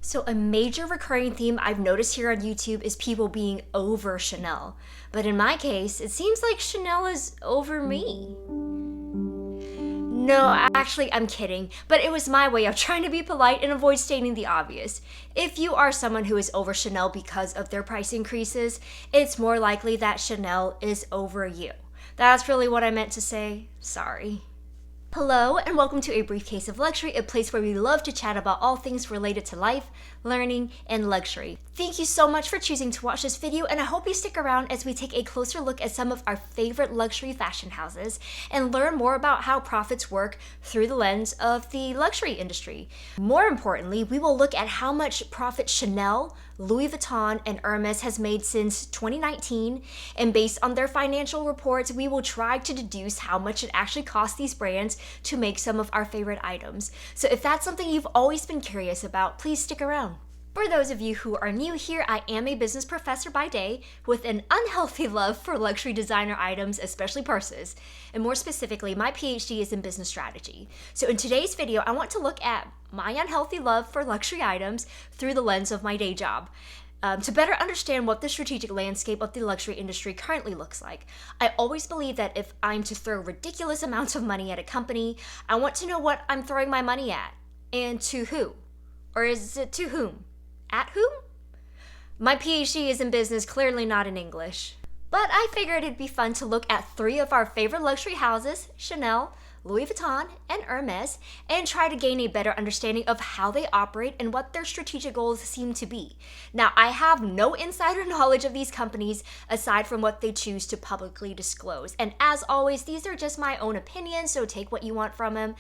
So a major recurring theme I've noticed here on YouTube is people being over Chanel. But in my case, it seems like Chanel is over me. No, actually, I'm kidding, but it was my way of trying to be polite and avoid stating the obvious. If you are someone who is over Chanel because of their price increases, it's more likely that Chanel is over you. That's really what I meant to say. Sorry. Hello, and welcome to A Briefcase of Luxury, a place where we love to chat about all things related to life, learning, and luxury. Thank you so much for choosing to watch this video, and I hope you stick around as we take a closer look at some of our favorite luxury fashion houses and learn more about how profits work through the lens of the luxury industry. More importantly, we will look at how much profit Chanel, Louis Vuitton, and Hermes has made since 2019, and based on their financial reports, we will try to deduce how much it actually costs these brands to make some of our favorite items. So if that's something you've always been curious about, please stick around. For those of you who are new here, I am a business professor by day with an unhealthy love for luxury designer items, especially purses. And more specifically, my PhD is in business strategy. So in today's video, I want to look at my unhealthy love for luxury items through the lens of my day job. To better understand what the strategic landscape of the luxury industry currently looks like. I always believe that if I'm to throw ridiculous amounts of money at a company, I want to know what I'm throwing my money at and to who. Or is it to whom? At whom? My PhD is in business, clearly not in English. But I figured it'd be fun to look at three of our favorite luxury houses, Chanel, Louis Vuitton, and Hermes, and try to gain a better understanding of how they operate and what their strategic goals seem to be. Now, I have no insider knowledge of these companies aside from what they choose to publicly disclose. And as always, these are just my own opinions, so take what you want from them.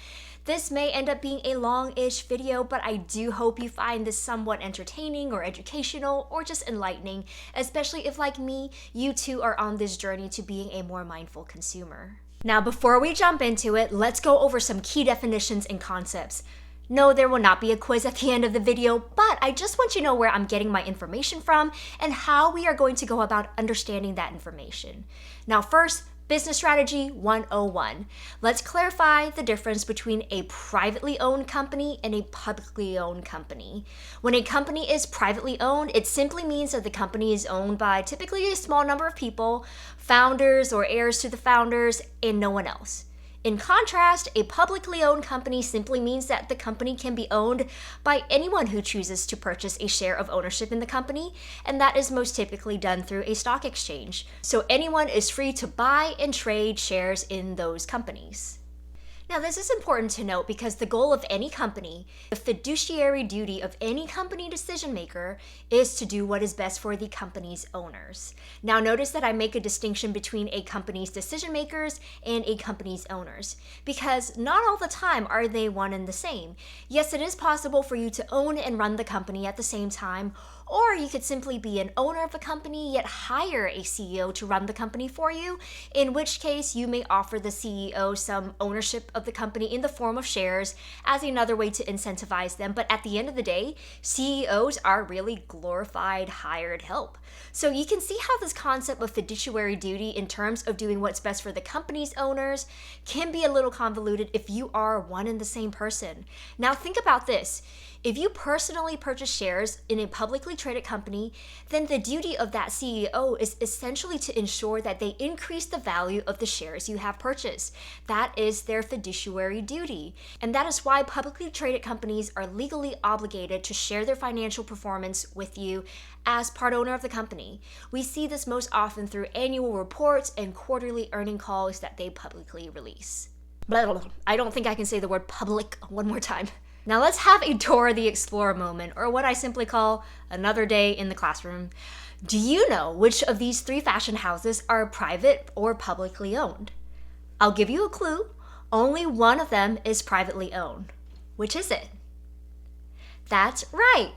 This may end up being a long-ish video, but I do hope you find this somewhat entertaining or educational or just enlightening, especially if, like me, you too are on this journey to being a more mindful consumer. Now, before we jump into it, let's go over some key definitions and concepts. No, there will not be a quiz at the end of the video, but I just want you to know where I'm getting my information from and how we are going to go about understanding that information. Now, first, Business Strategy 101. Let's clarify the difference between a privately owned company and a publicly owned company. When a company is privately owned, it simply means that the company is owned by typically a small number of people, founders or heirs to the founders, and no one else. In contrast, a publicly owned company simply means that the company can be owned by anyone who chooses to purchase a share of ownership in the company, and that is most typically done through a stock exchange. So anyone is free to buy and trade shares in those companies. Now, this is important to note because the goal of any company, the fiduciary duty of any company decision maker, is to do what is best for the company's owners. Now, notice that I make a distinction between a company's decision makers and a company's owners, because not all the time are they one and the same. Yes, it is possible for you to own and run the company at the same time, or you could simply be an owner of a company yet hire a CEO to run the company for you, in which case you may offer the CEO some ownership of the company in the form of shares as another way to incentivize them. But at the end of the day, CEOs are really glorified hired help. So you can see how this concept of fiduciary duty in terms of doing what's best for the company's owners can be a little convoluted if you are one and the same person. Now think about this. If you personally purchase shares in a publicly traded company, then the duty of that CEO is essentially to ensure that they increase the value of the shares you have purchased. That is their fiduciary duty. And that is why publicly traded companies are legally obligated to share their financial performance with you as part owner of the company. We see this most often through annual reports and quarterly earning calls that they publicly release. Blah, blah, blah. I don't think I can say the word public one more time. Now let's have a Dora the Explorer moment, or what I simply call another day in the classroom. Do you know which of these three fashion houses are private or publicly owned? I'll give you a clue. Only one of them is privately owned. Which is it? That's right.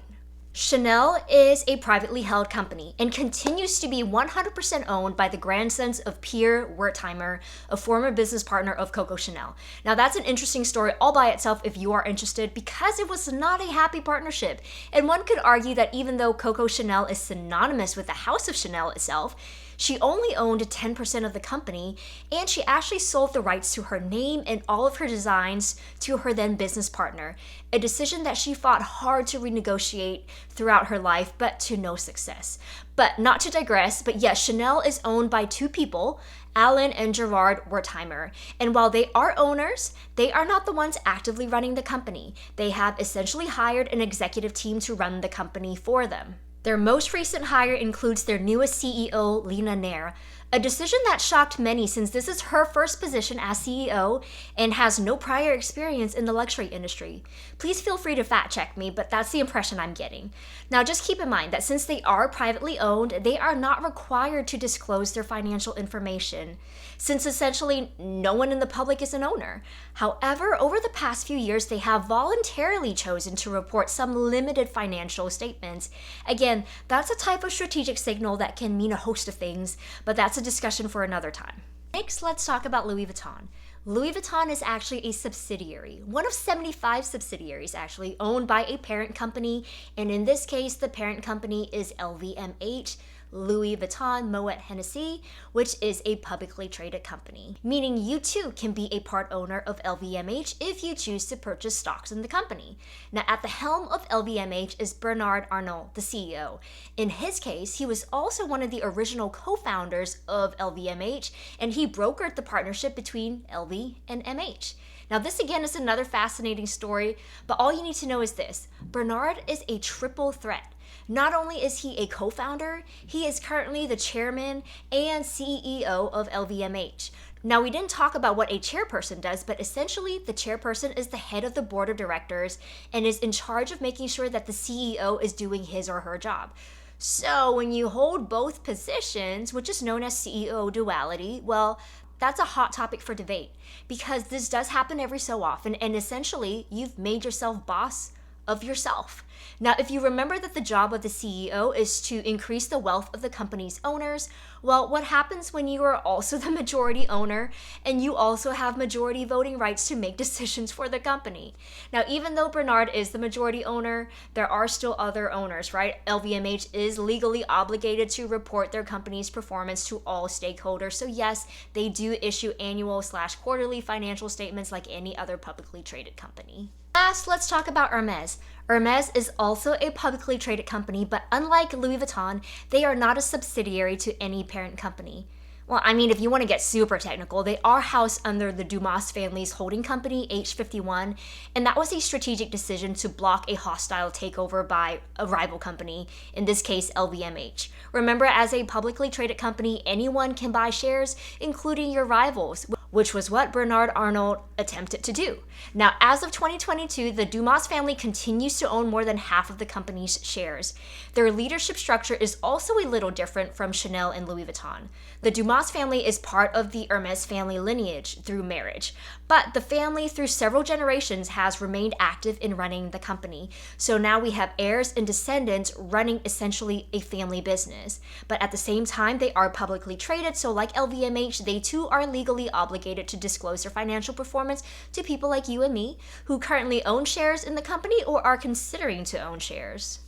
Chanel is a privately held company and continues to be 100% owned by the grandsons of Pierre Wertheimer, a former business partner of Coco Chanel. Now that's an interesting story all by itself if you are interested, because it was not a happy partnership. And one could argue that even though Coco Chanel is synonymous with the House of Chanel itself, She only owned 10% of the company, and she actually sold the rights to her name and all of her designs to her then business partner, a decision that she fought hard to renegotiate throughout her life, but to no success. But not to digress, but yes, Chanel is owned by two people, Alan and Gerard Wertheimer. And while they are owners, they are not the ones actively running the company. They have essentially hired an executive team to run the company for them. Their most recent hire includes their newest CEO, Lena Nair, a decision that shocked many since this is her first position as CEO and has no prior experience in the luxury industry. Please feel free to fact check me, but that's the impression I'm getting. Now just keep in mind that since they are privately owned, they are not required to disclose their financial information, since essentially no one in the public is an owner. However, over the past few years, they have voluntarily chosen to report some limited financial statements. Again, that's a type of strategic signal that can mean a host of things, but that's a discussion for another time. Next, let's talk about Louis Vuitton. Louis Vuitton is actually a subsidiary, one of 75 subsidiaries actually, owned by a parent company, and in this case, the parent company is LVMH, Louis Vuitton Moet Hennessy, which is a publicly traded company, meaning you too can be a part owner of LVMH if you choose to purchase stocks in the company. Now, at the helm of LVMH is Bernard Arnault, the CEO. In his case, he was also one of the original co-founders of LVMH, and he brokered the partnership between LV and MH. Now, this again is another fascinating story, but all you need to know is this: Bernard is a triple threat. Not only is he a co-founder, he is currently the chairman and CEO of LVMH. Now, we didn't talk about what a chairperson does, but essentially the chairperson is the head of the board of directors and is in charge of making sure that the CEO is doing his or her job. So when you hold both positions, which is known as CEO duality, well, that's a hot topic for debate because this does happen every so often, and essentially you've made yourself boss of yourself. Now, if you remember that the job of the CEO is to increase the wealth of the company's owners, well, what happens when you are also the majority owner and you also have majority voting rights to make decisions for the company? Now, even though Bernard is the majority owner, there are still other owners, right? LVMH is legally obligated to report their company's performance to all stakeholders. So yes, they do issue annual/quarterly financial statements like any other publicly traded company. Last, let's talk about Hermes. Hermes is also a publicly traded company, but unlike Louis Vuitton, they are not a subsidiary to any parent company. Well, I mean, if you want to get super technical, they are housed under the Dumas family's holding company, H51, and that was a strategic decision to block a hostile takeover by a rival company, in this case, LVMH. Remember, as a publicly traded company, anyone can buy shares, including your rivals, which was what Bernard Arnault attempted to do. Now, as of 2022, the Dumas family continues to own more than half of the company's shares. Their leadership structure is also a little different from Chanel and Louis Vuitton. The Dumas family is part of the Hermes family lineage through marriage, but the family through several generations has remained active in running the company. So now we have heirs and descendants running essentially a family business. But at the same time, they are publicly traded, so like LVMH, they too are legally obligated to disclose their financial performance to people like you and me who currently own shares in the company or are considering to own shares.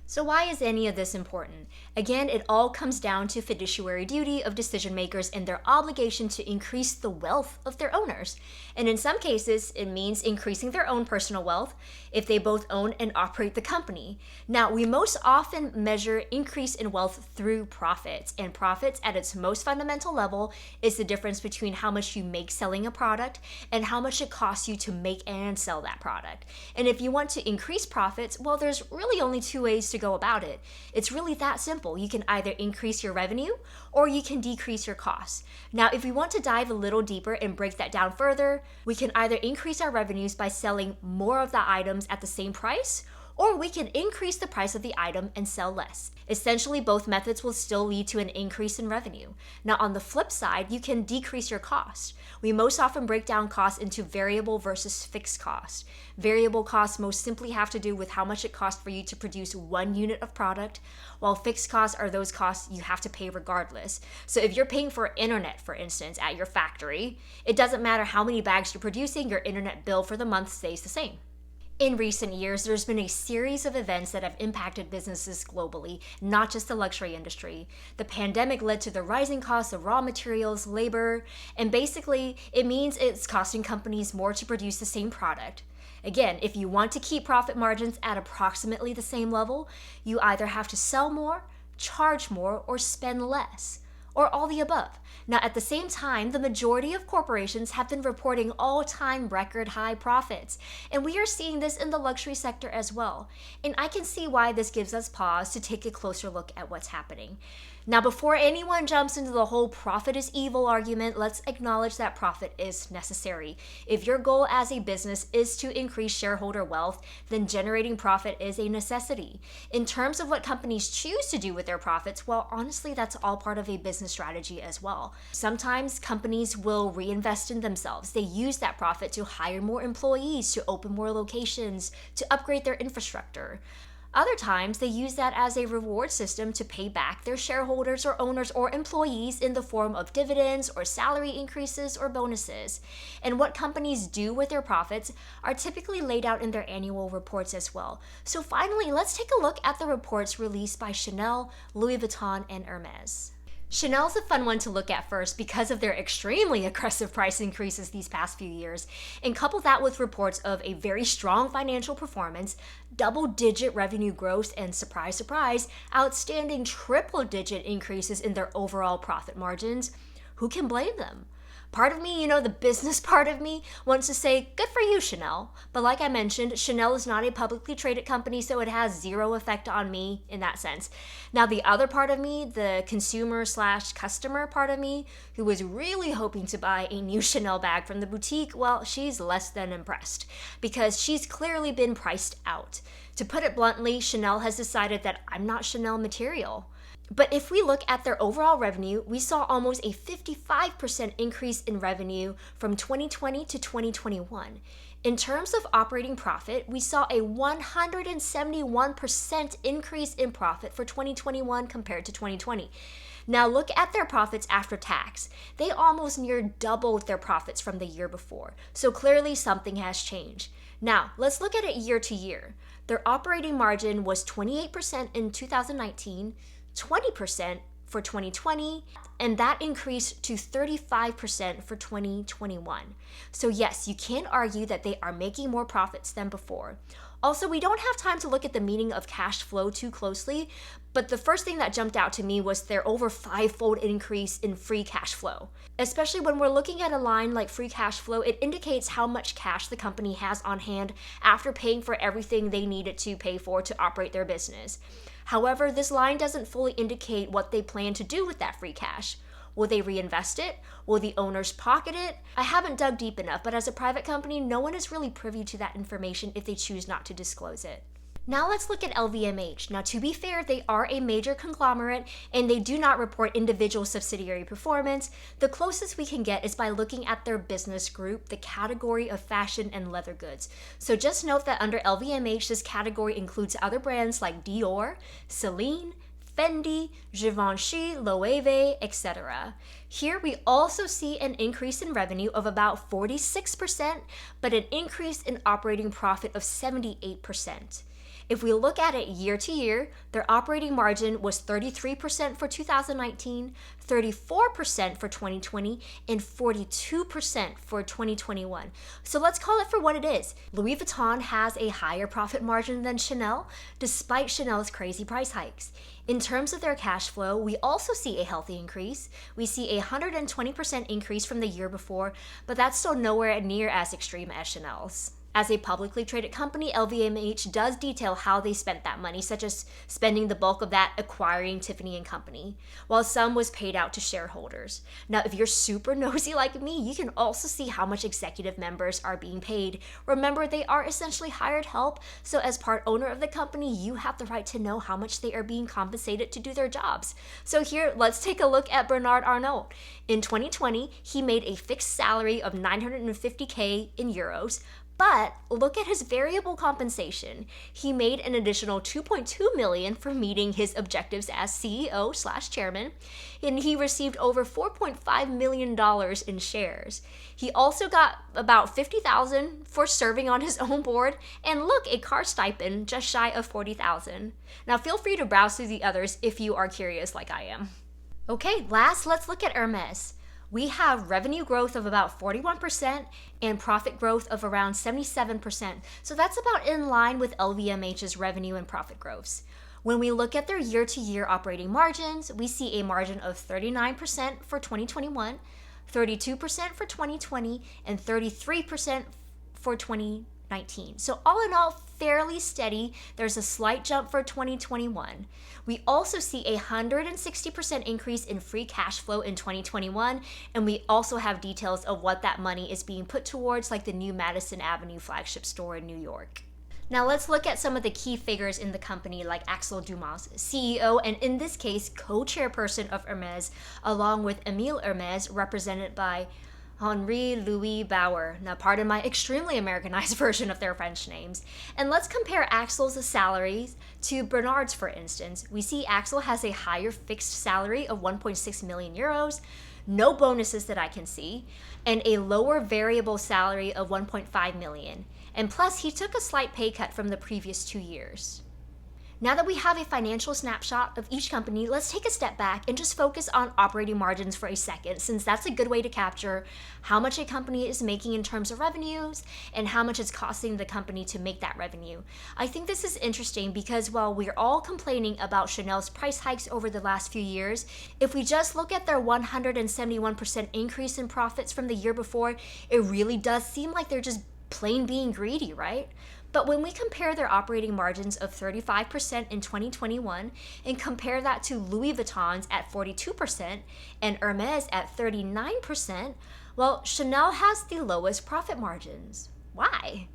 So why is any of this important? Again, it all comes down to fiduciary duty of decision makers and their obligation to increase the wealth of their owners. And in some cases, it means increasing their own personal wealth if they both own and operate the company. Now, we most often measure increase in wealth through profits, and profits at its most fundamental level is the difference between how much you make selling a product and how much it costs you to make and sell that product. And if you want to increase profits, well, there's really only two ways to go about it. It's really that simple. You can either increase your revenue or you can decrease your costs. Now, if we want to dive a little deeper and break that down further, we can either increase our revenues by selling more of the items at the same price, or we can increase the price of the item and sell less. Essentially, both methods will still lead to an increase in revenue. Now, on the flip side, you can decrease your cost. We most often break down costs into variable versus fixed costs. Variable costs most simply have to do with how much it costs for you to produce one unit of product, while fixed costs are those costs you have to pay regardless. So if you're paying for internet, for instance, at your factory, it doesn't matter how many bags you're producing, your internet bill for the month stays the same. In recent years, there's been a series of events that have impacted businesses globally, not just the luxury industry. The pandemic led to the rising costs of raw materials, labor, and basically, it means it's costing companies more to produce the same product. Again, if you want to keep profit margins at approximately the same level, you either have to sell more, charge more, or spend less, or all the above. Now, at the same time, the majority of corporations have been reporting all-time record high profits, and we are seeing this in the luxury sector as well. And I can see why this gives us pause to take a closer look at what's happening. Now, before anyone jumps into the whole profit is evil argument, let's acknowledge that profit is necessary. If your goal as a business is to increase shareholder wealth, then generating profit is a necessity. In terms of what companies choose to do with their profits, well, honestly, that's all part of a business strategy as well. Sometimes companies will reinvest in themselves. They use that profit to hire more employees, to open more locations, to upgrade their infrastructure. Other times, they use that as a reward system to pay back their shareholders or owners or employees in the form of dividends or salary increases or bonuses. And what companies do with their profits are typically laid out in their annual reports as well. So finally, let's take a look at the reports released by Chanel, Louis Vuitton, and Hermes. Chanel's a fun one to look at first because of their extremely aggressive price increases these past few years, and couple that with reports of a very strong financial performance, double-digit revenue growth, and surprise, surprise, outstanding triple-digit increases in their overall profit margins. Who can blame them? Part of me, the business part of me, wants to say, good for you, Chanel. But like I mentioned, Chanel is not a publicly traded company, so it has zero effect on me in that sense. Now, the other part of me, the consumer/customer part of me, who was really hoping to buy a new Chanel bag from the boutique, well, she's less than impressed because she's clearly been priced out. To put it bluntly, Chanel has decided that I'm not Chanel material. But if we look at their overall revenue, we saw almost a 55% increase in revenue from 2020 to 2021. In terms of operating profit, we saw a 171% increase in profit for 2021 compared to 2020. Now look at their profits after tax. They almost near doubled their profits from the year before. So clearly something has changed. Now, let's look at it year to year. Their operating margin was 28% in 2019, 20% for 2020, and that increased to 35% for 2021. So yes, you can argue that they are making more profits than before. Also, we don't have time to look at the meaning of cash flow too closely, but the first thing that jumped out to me was their over five-fold increase in free cash flow. Especially when we're looking at a line like free cash flow, it indicates how much cash the company has on hand after paying for everything they needed to pay for to operate their business. However, this line doesn't fully indicate what they plan to do with that free cash. Will they reinvest it? Will the owners pocket it? I haven't dug deep enough, but as a private company, no one is really privy to that information if they choose not to disclose it. Now let's look at LVMH. Now, to be fair, they are a major conglomerate and they do not report individual subsidiary performance. The closest we can get is by looking at their business group, the category of fashion and leather goods. So just note that under LVMH, this category includes other brands like Dior, Celine, Fendi, Givenchy, Loewe, etc. Here we also see an increase in revenue of about 46%, but an increase in operating profit of 78%. If we look at it year to year, their operating margin was 33% for 2019, 34% for 2020, and 42% for 2021. So let's call it for what it is. Louis Vuitton has a higher profit margin than Chanel, despite Chanel's crazy price hikes. In terms of their cash flow, we also see a healthy increase. We see a 120% increase from the year before, but that's still nowhere near as extreme as Chanel's. As a publicly traded company, LVMH does detail how they spent that money, such as spending the bulk of that acquiring Tiffany & Company, while some was paid out to shareholders. Now, if you're super nosy like me, you can also see how much executive members are being paid. Remember, they are essentially hired help, so as part owner of the company, you have the right to know how much they are being compensated to do their jobs. So here, let's take a look at Bernard Arnault. In 2020, he made a fixed salary of 950K in euros, But look at his variable compensation. He made an additional $2.2 million for meeting his objectives as CEO/chairman, and he received over $4.5 million in shares. He also got about $50,000 for serving on his own board, and look, a car stipend just shy of $40,000. Now feel free to browse through the others if you are curious like I am. Okay, last, let's look at Hermes. We have revenue growth of about 41% and profit growth of around 77%. So that's about in line with LVMH's revenue and profit growths. When we look at their year-to-year operating margins, we see a margin of 39% for 2021, 32% for 2020, and 33% for 2019. So all in all, fairly steady. There's a slight jump for 2021. We also see a 160% increase in free cash flow in 2021, and we also have details of what that money is being put towards, like the new Madison Avenue flagship store in New York. Now let's look at some of the key figures in the company, like Axel Dumas, CEO, and in this case, co-chairperson of Hermes, along with Émile Hermes, represented by Henri Louis Bauer. Now, pardon my extremely Americanized version of their French names. And let's compare Axel's salaries to Bernard's, for instance. We see Axel has a higher fixed salary of 1.6 million euros, no bonuses that I can see, and a lower variable salary of 1.5 million. And plus, he took a slight pay cut from the previous 2 years. Now that we have a financial snapshot of each company, let's take a step back and just focus on operating margins for a second, since that's a good way to capture how much a company is making in terms of revenues and how much it's costing the company to make that revenue. I think this is interesting because while we're all complaining about Chanel's price hikes over the last few years, if we just look at their 171% increase in profits from the year before, it really does seem like they're just plain being greedy, right? But when we compare their operating margins of 35% in 2021 and compare that to Louis Vuitton's at 42% and Hermes at 39%, well, Chanel has the lowest profit margins. Why?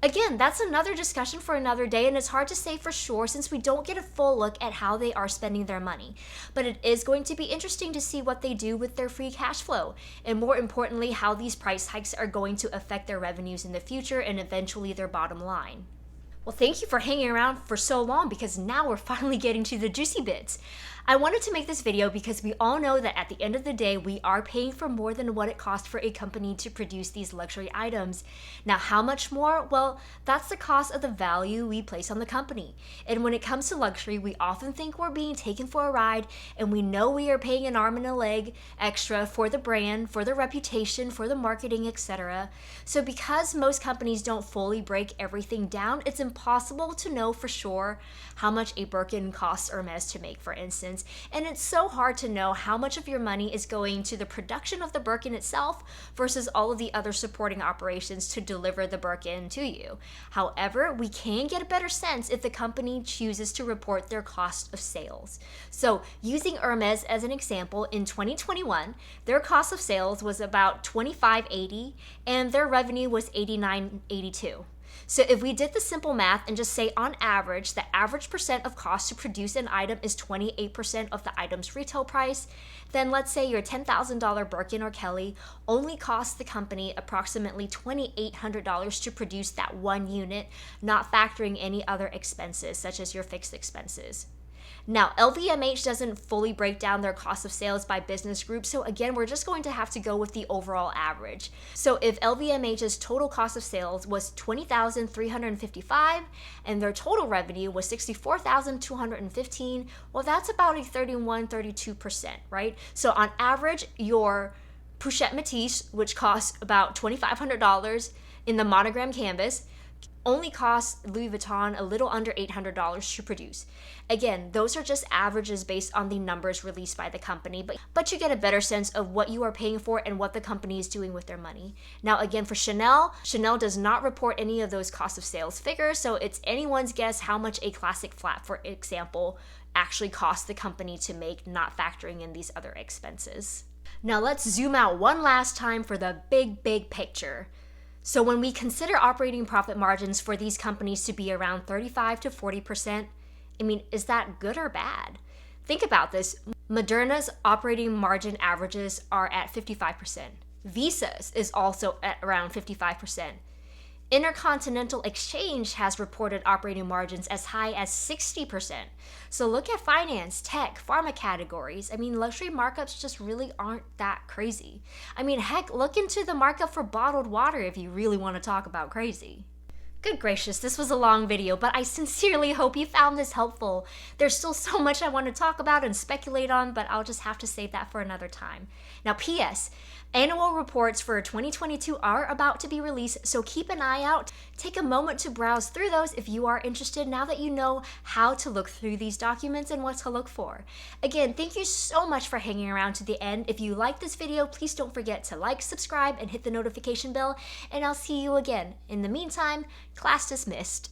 Again, that's another discussion for another day, and it's hard to say for sure since we don't get a full look at how they are spending their money. But it is going to be interesting to see what they do with their free cash flow, and more importantly, how these price hikes are going to affect their revenues in the future and eventually their bottom line. Well, thank you for hanging around for so long because now we're finally getting to the juicy bits. I wanted to make this video because we all know that at the end of the day, we are paying for more than what it costs for a company to produce these luxury items. Now, how much more? Well, that's the cost of the value we place on the company. And when it comes to luxury, we often think we're being taken for a ride, and we know we are paying an arm and a leg extra for the brand, for the reputation, for the marketing, etc. So because most companies don't fully break everything down, it's impossible to know for sure how much a Birkin costs Hermes to make, for instance. And it's so hard to know how much of your money is going to the production of the Birkin itself versus all of the other supporting operations to deliver the Birkin to you. However, we can get a better sense if the company chooses to report their cost of sales. So using Hermes as an example, in 2021, their cost of sales was about $25.80 and their revenue was $89.82. So if we did the simple math and just say on average, the average percent of cost to produce an item is 28% of the item's retail price, then let's say your $10,000 Birkin or Kelly only costs the company approximately $2,800 to produce that one unit, not factoring any other expenses such as your fixed expenses. Now, LVMH doesn't fully break down their cost of sales by business group, so again, we're just going to have to go with the overall average. So if LVMH's total cost of sales was $20,355 and their total revenue was $64,215, well, that's about a 32%, right? So on average, your Pochette Métis, which costs about $2,500 in the monogram canvas, only costs Louis Vuitton a little under $800 to produce. Again, those are just averages based on the numbers released by the company, but you get a better sense of what you are paying for and what the company is doing with their money. Now, again, for Chanel does not report any of those cost of sales figures, so it's anyone's guess how much a classic flat, for example, actually costs the company to make, not factoring in these other expenses. Now, let's zoom out one last time for the big picture. So when we consider operating profit margins for these companies to be around 35 to 40%, I mean, is that good or bad? Think about this. Moderna's operating margin averages are at 55%. Visa's is also at around 55%. Intercontinental Exchange has reported operating margins as high as 60%. So look at finance, tech, pharma categories. I mean, luxury markups just really aren't that crazy. I mean, heck, look into the markup for bottled water if you really want to talk about crazy. Good gracious, this was a long video, but I sincerely hope you found this helpful. There's still so much I want to talk about and speculate on, but I'll just have to save that for another time. Now, P.S. Annual reports for 2022 are about to be released, so keep an eye out. Take a moment to browse through those if you are interested now that you know how to look through these documents and what to look for. Again, thank you so much for hanging around to the end. If you like this video, please don't forget to like, subscribe, and hit the notification bell, and I'll see you again. In the meantime, class dismissed.